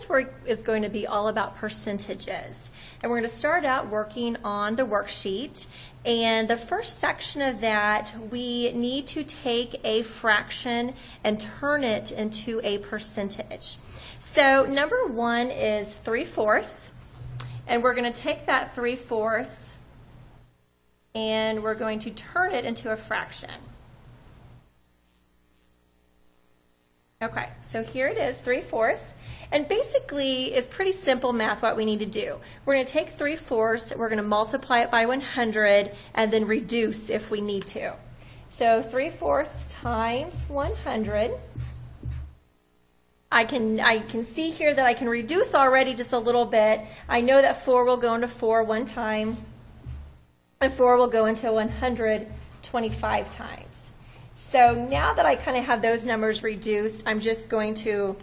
this work is going to be all about percentages. And we're going to start out working on the worksheet. And the first section of that, we need to take a fraction and turn it into a percentage. So number one is 3/4. And we're going to take that 3/4 and we're going to turn it into a fraction. Okay, so here it is, 3/4. And basically, it's pretty simple math what we need to do. We're going to take 3/4, we're going to multiply it by 100, and then reduce if we need to. So 3/4 times 100. I can see here that I can reduce already just a little bit. I know that 4 will go into 4 one time, and 4 will go into 100 25 times. So now that I kind of have those numbers reduced, I'm just going to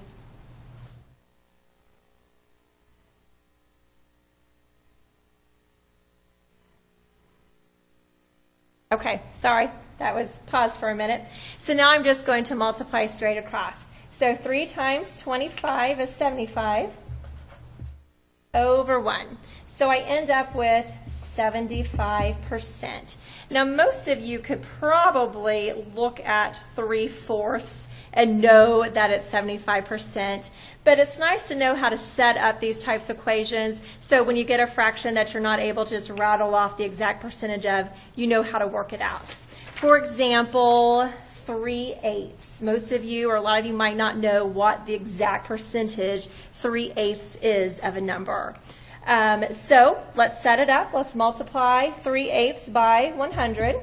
okay, sorry, that was paused for a minute. So now I'm just going to multiply straight across. So 3 times 25 is 75 over 1. So I end up with 75%. Now most of you could probably look at 3/4 and know that it's 75%, but it's nice to know how to set up these types of equations so when you get a fraction that you're not able to just rattle off the exact percentage of, you know how to work it out. For example, 3/8. Most of you, or a lot of you, might not know what the exact percentage 3/8 is of a number. So let's set it up. Let's multiply 3/8 by 100.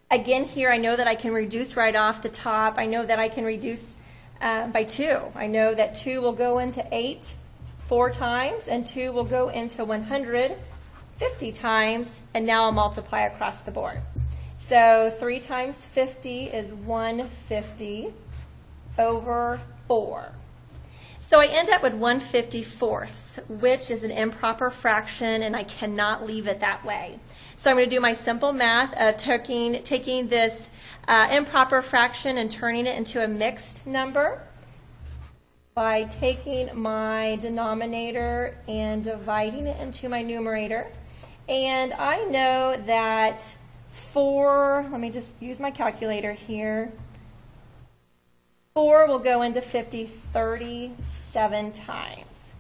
Again, here I know that I can reduce right off the top. I know that I can reduce by 2. I know that 2 will go into 8 4 times, and 2 will go into 100 50 times, and now I'll multiply across the board. So 3 times 50 is 150 over 4. So I end up with 1/54, which is an improper fraction, and I cannot leave it that way. So I'm going to do my simple math of taking this improper fraction and turning it into a mixed number by taking my denominator and dividing it into my numerator. And I know that let me just use my calculator here. 4 will go into 50 37 times.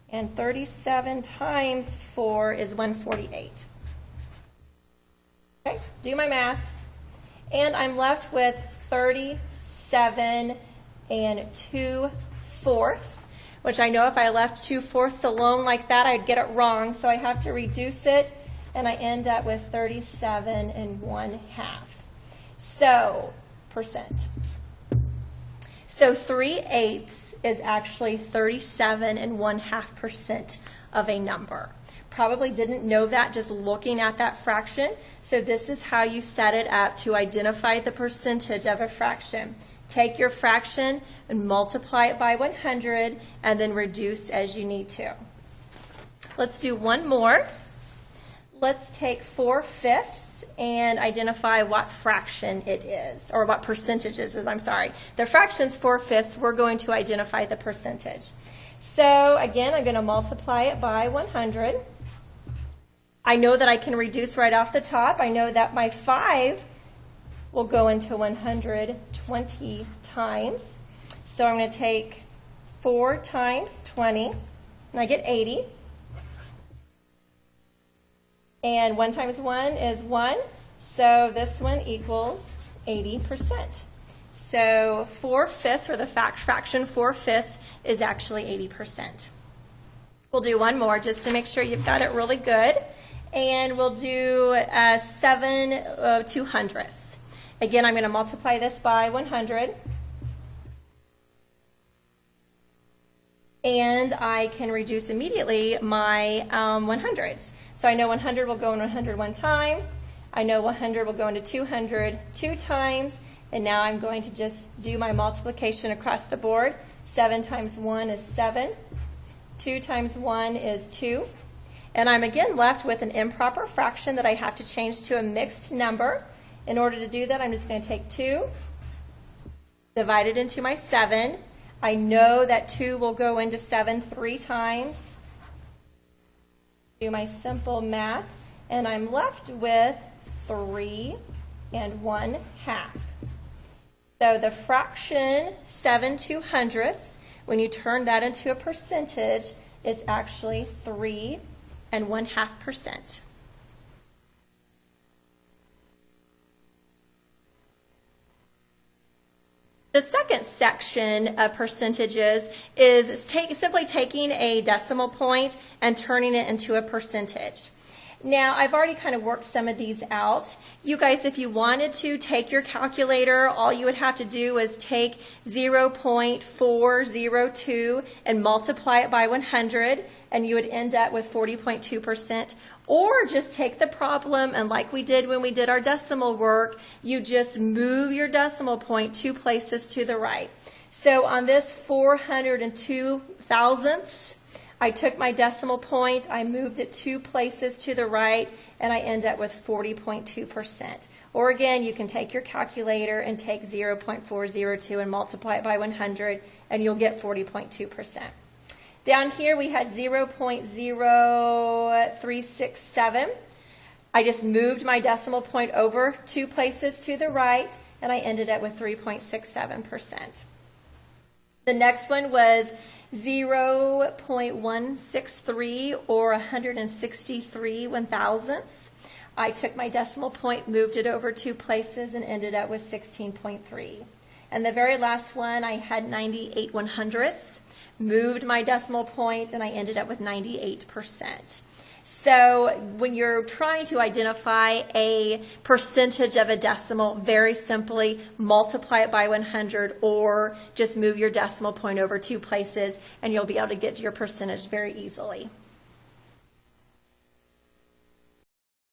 And 37 times 4 is 148. Okay, do my math. And I'm left with 37 2/4, which I know if I left 2/4 alone like that, I'd get it wrong. So I have to reduce it, and I end up with 37 1/2. So, percent. So 3/8 is actually 37 1/2% of a number. Probably didn't know that just looking at that fraction. So this is how you set it up to identify the percentage of a fraction. Take your fraction and multiply it by 100 and then reduce as you need to. Let's do one more. Let's take 4/5 and identify what fraction it is, or what percentage it is, I'm sorry. The fraction's 4/5, we're going to identify the percentage. So again, I'm going to multiply it by 100. I know that I can reduce right off the top. I know that my 5 will go into 120 times. So I'm going to take 4 times 20, and I get 80. And 1 times 1 is 1, so this one equals 80%. So 4/5, or the fraction 4/5, is actually 80%. We'll do one more just to make sure you've got it really good. And we'll do 7 2/100. Again, I'm going to multiply this by 100. And I can reduce immediately my 100s. So I know 100 will go in 100 one time. I know 100 will go into 200 2 times. And now I'm going to just do my multiplication across the board. 7 times 1 is 7. 2 times 1 is 2. And I'm again left with an improper fraction that I have to change to a mixed number. In order to do that, I'm just going to take 2, divide it into my 7. I know that 2 will go into 7 3 times. Do my simple math, and I'm left with 3 1/2. So the fraction 7 200ths, when you turn that into a percentage, is actually 3 1/2%. The second section of percentages is simply taking a decimal point and turning it into a percentage. Now, I've already kind of worked some of these out. You guys, if you wanted to take your calculator, all you would have to do is take 0.402 and multiply it by 100, and you would end up with 40.2%. Or just take the problem, and like we did when we did our decimal work, you just move your decimal point 2 places to the right. So on this 402 thousandths, I took my decimal point, I moved it 2 places to the right, and I end up with 40.2%. Or again, you can take your calculator and take 0.402 and multiply it by 100, and you'll get 40.2%. Down here we had 0.0367. I just moved my decimal point over 2 places to the right, and I ended up with 3.67%. The next one was 0.163 or 163 1,000ths. I took my decimal point, moved it over 2 places, and ended up with 16.3. And the very last one, I had 98 100ths, moved my decimal point, and I ended up with 98%. So when you're trying to identify a percentage of a decimal, very simply multiply it by 100 or just move your decimal point over 2 places, and you'll be able to get your percentage very easily.